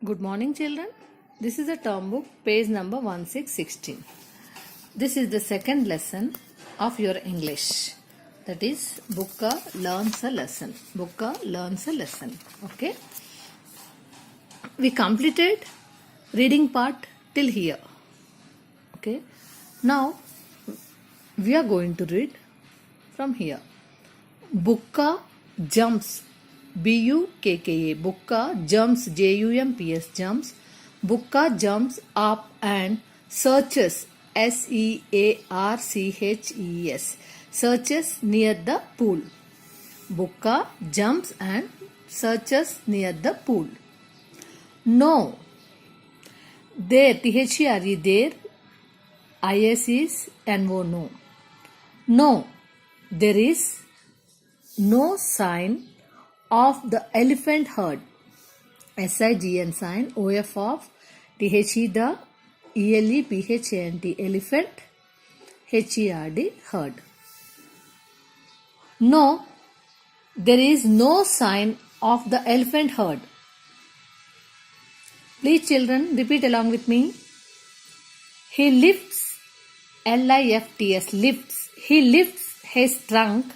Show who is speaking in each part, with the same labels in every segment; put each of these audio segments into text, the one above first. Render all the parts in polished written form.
Speaker 1: Good morning, children. This is a term book, page number 1616. This is the second lesson of your English. That is, Bukka learns a lesson. Bukka learns a lesson. Okay. We completed reading part till here. Okay. Now, we are going to read from here. Bukka jumps. B-U-K-K-A. Bukka jumps. J-U-M-P-S. Jumps. Bukka jumps up and searches. S-E-A-R-C-H-E-S. Searches near the pool. Bukka jumps and searches near the pool. No. There. T-H-E-R-E. There. I-S is N-O. No. No. There is no sign of the elephant herd. S-I-G-N sign. O-F of T-H-E the E-L-E-P-H-A-N-T elephant. H-E-R-D herd. No, there is no sign of the elephant herd. Please children, repeat along with me. He lifts, L-I-F-T-S, lifts. He lifts his trunk,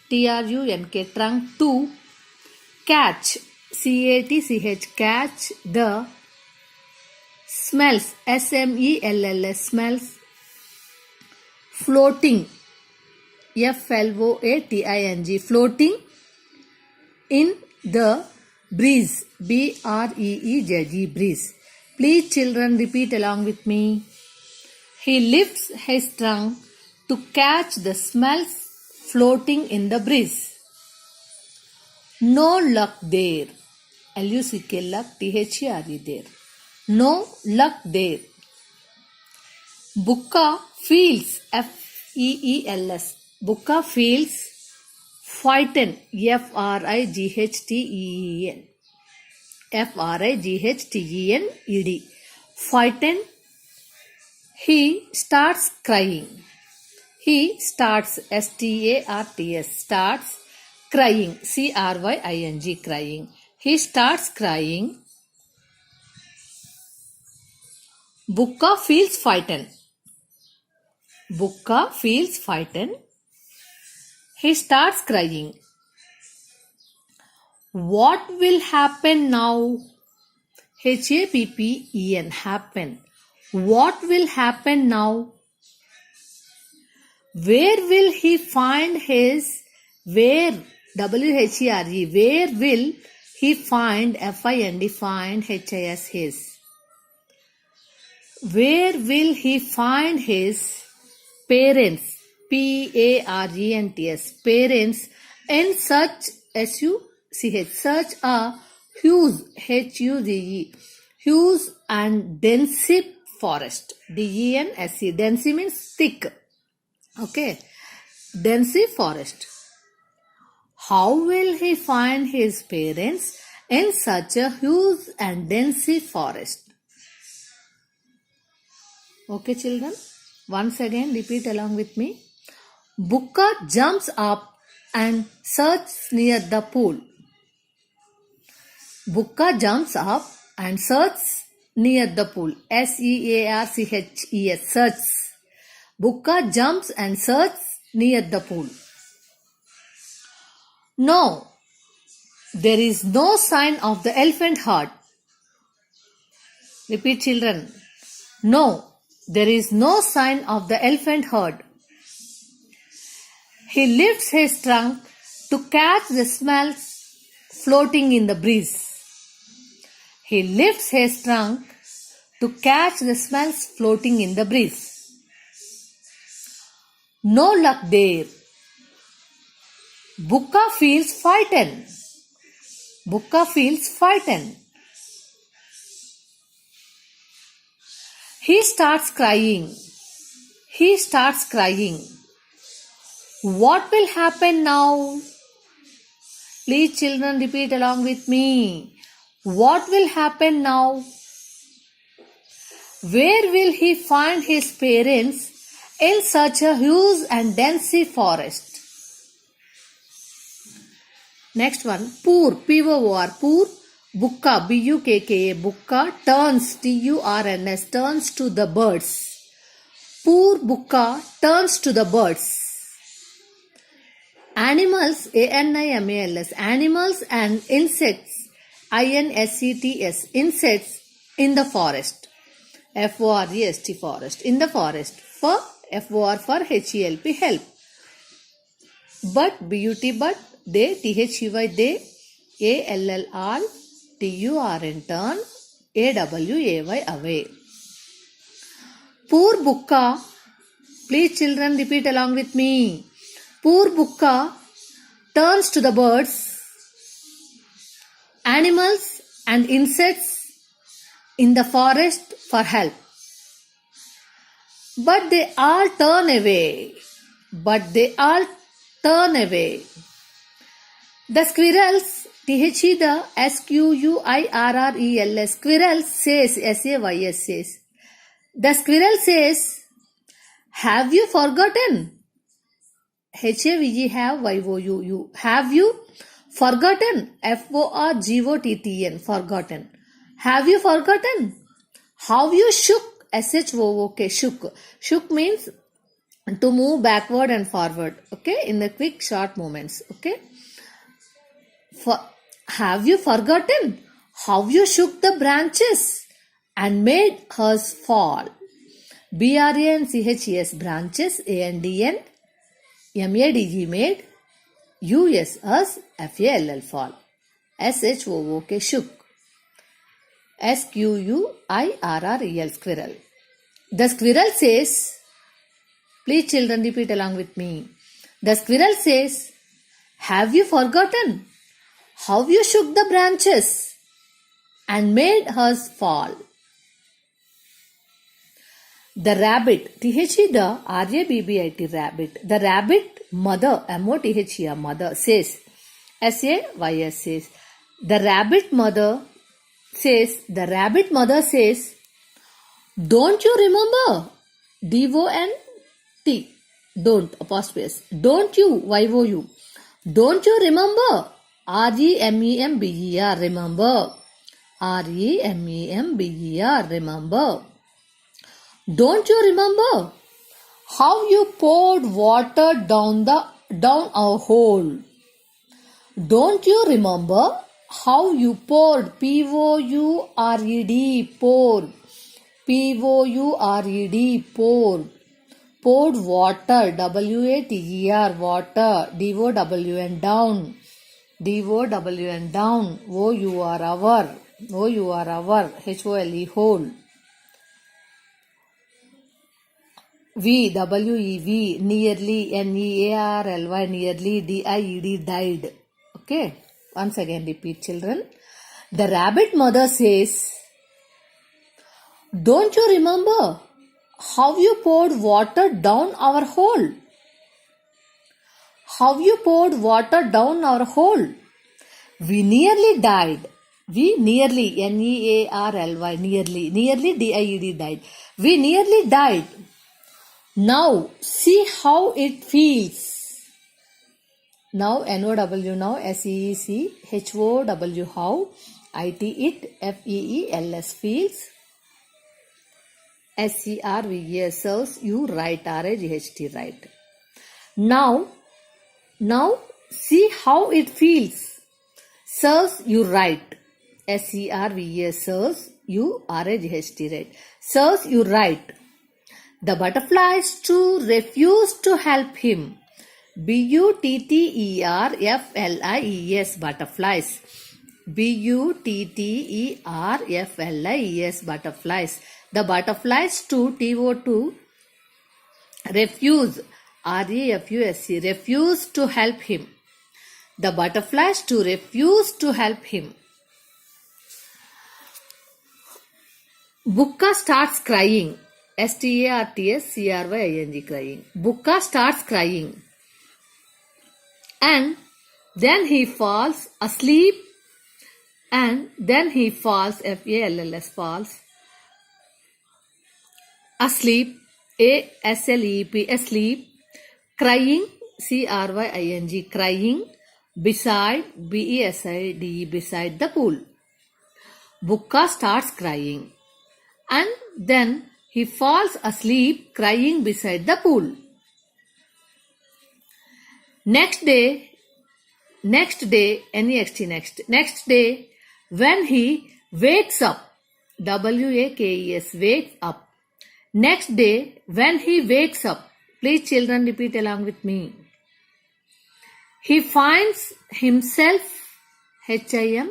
Speaker 1: T-R-U-N-K, trunk to catch, C-A-T-C-H, catch the smells, S-M-E-L-L-S, smells, floating, F-L-O-A-T-I-N-G, floating in the breeze, B-R-E-E-Z-E, breeze. Please children, repeat along with me. He lifts his trunk to catch the smells floating in the breeze. No luck there. L-U-C-K, luck, T-H-E-R-E, there. No luck there. Bukka feels, F-E-E-L-S. Bukka feels frightened, F-R-I-G-H-T-E-N. F-R-I-G-H-T-E-N-E-D. Frightened. He starts crying. He starts, S-T-A-R-T-S, starts crying, C-R-Y-I-N-G, crying. He starts crying. Bukka feels frightened. Bukka feels frightened. He starts crying. What will happen now? H-A-P-P-E-N, happen. What will happen now? Where will he find his, where, W-H-E-R-E, where will he find, F-I-N-D, find, H-I-S, his. Where will he find his parents, P-A-R-E-N-T-S, parents, in such, S-U-C-H, such a huge, H-U-G-E, huge and dense forest, D-E-N-S-E, dense means thick. Okay, dense forest. How will he find his parents in such a huge and dense forest? Okay, children. Once again, repeat along with me. Bukka jumps up and searches near the pool. Bukka jumps up and searches near the pool. S-E-A-R-C-H-E-S, searches. Bukka jumps and searches near the pool. No, there is no sign of the elephant herd. Repeat children. No, there is no sign of the elephant herd. He lifts his trunk to catch the smells floating in the breeze. He lifts his trunk to catch the smells floating in the breeze. No luck there. Bukka feels frightened. Bukka feels frightened. He starts crying. He starts crying. What will happen now? Please children, repeat along with me. What will happen now? Where will he find his parents in such a huge and dense forest? Next one, poor, P-O-O-R, poor. Bukka, B-U-K-K-A, Bukka turns, T-U-R-N-S, turns to the birds. Poor Bukka turns to the birds. Animals, A-N-I-M-A-L-S, animals and insects, I-N-S-E-T-S, insects in the forest. F-O-R-E-S-T, forest, in the forest. For F-O-R for H-E-L-P, help. But, B-U-T, but, they, T-H-E-Y, they, A-L-L-R, T-U-R-N, turn, A-W-A-Y, away. Poor Bukka, please children repeat along with me. Poor Bukka turns to the birds, animals and insects in the forest for help. But they all turn away. But they all turn away. The squirrels, T-H-E, the S-Q-U-I-R-R-E-L-S, squirrel says, S-A-Y-S says. The squirrel says, have you forgotten? H-A-V-G, have, Y-O-U-U. Have you forgotten? F-O-R-G-O-T-T-N, forgotten. Have you forgotten? How you shook? S-H-O-O-K, shook. Shook means to move backward and forward, okay, in the quick short movements, okay. Have you forgotten how you shook the branches and made hers fall? B-R-A-N-C-H-E-S, branches, A-N-D-N, M-A-D-G, made, U-S, us, F-A-L-L, fall. S-H-O-O-K, shook. S-Q-U-I-R-R-E-L, squirrel. The squirrel says, please children repeat along with me. The squirrel says, have you forgotten how you shook the branches and made hers fall? The rabbit, T-H-E, the R-A-B-B-I-T, rabbit. The rabbit mother, M-O-T-H-E, mother, says, S-A-Y-S says. The rabbit mother says, don't you remember? D-O-N-T, don't, apostrophe S. Don't you, Y-O-U. Don't you remember? R-E-M-E-M-B-E-R, remember. R-E-M-E-M-B-E-R, remember. Don't you remember how you poured water down our hole? Don't you remember how you poured, P-O-U-R-E-D, poured, P-O-U-R-E-D, poured water, W-A-T-E-R, water, D-O-W-N, down, D-O-W-N, down, O-U-R, H-O-L-E, hole. V, W-E-V, nearly, N-E-A-R-L-Y, nearly, D-I-E-D, died. Okay, once again repeat children. The rabbit mother says, don't you remember how you poured water down our hole? How you poured water down our hole? We nearly died. We nearly, N-E-A-R-L-Y, nearly, D-I-E-D, died. We nearly died. Now, see how it feels. Now, N-O-W, now, S-E-E-C, H-O-W, how, I-T, it, F-E-E-L-S, feels, S-E-R-V-E-S, serves, you, right, R-A-G-H-T, right. Now, see how it feels. Serves, you, right, S-E-R-V-E-S, serves, you, R-A-G-H-T, right. Serves, you, right. The butterflies too refused to help him. B-U-T-T-E-R-F-L-I-E-S, butterflies. B-U-T-T-E-R-F-L-I-E-S, butterflies. The butterflies too, T-O-2, refuse, R-E-F-U-S-E, refuse to help him. The butterflies too refuse to help him. Bukka starts crying. S-T-A-R-T-S-C-R-Y-I-N-G, crying. Bukka starts crying. And then he falls asleep. And then he falls, F-A-L-L-S, falls asleep, A-S-L-E-P, asleep, crying, C-R-Y-I-N-G, crying, beside, B-E-S-I-D, beside the pool. Bukka starts crying. And then he falls asleep crying beside the pool. Next day, when he wakes up, wakes, wakes up. Next day, when he wakes up, please children repeat along with me. He finds himself, H-I-M-S-E-L-F,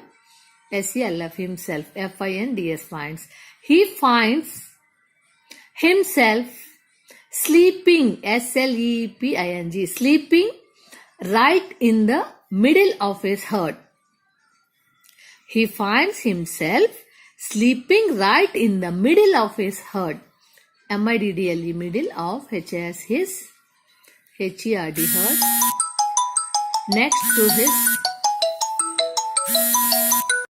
Speaker 1: himself, F-I-N-D-S, finds. He finds himself sleeping, S-L-E-E-P-I-N-G, sleeping right in the middle of his herd. He finds himself sleeping right in the middle of his herd. M-I-D-D-L-E, middle of H-A-S, his, H-E-R-D, herd. Next to his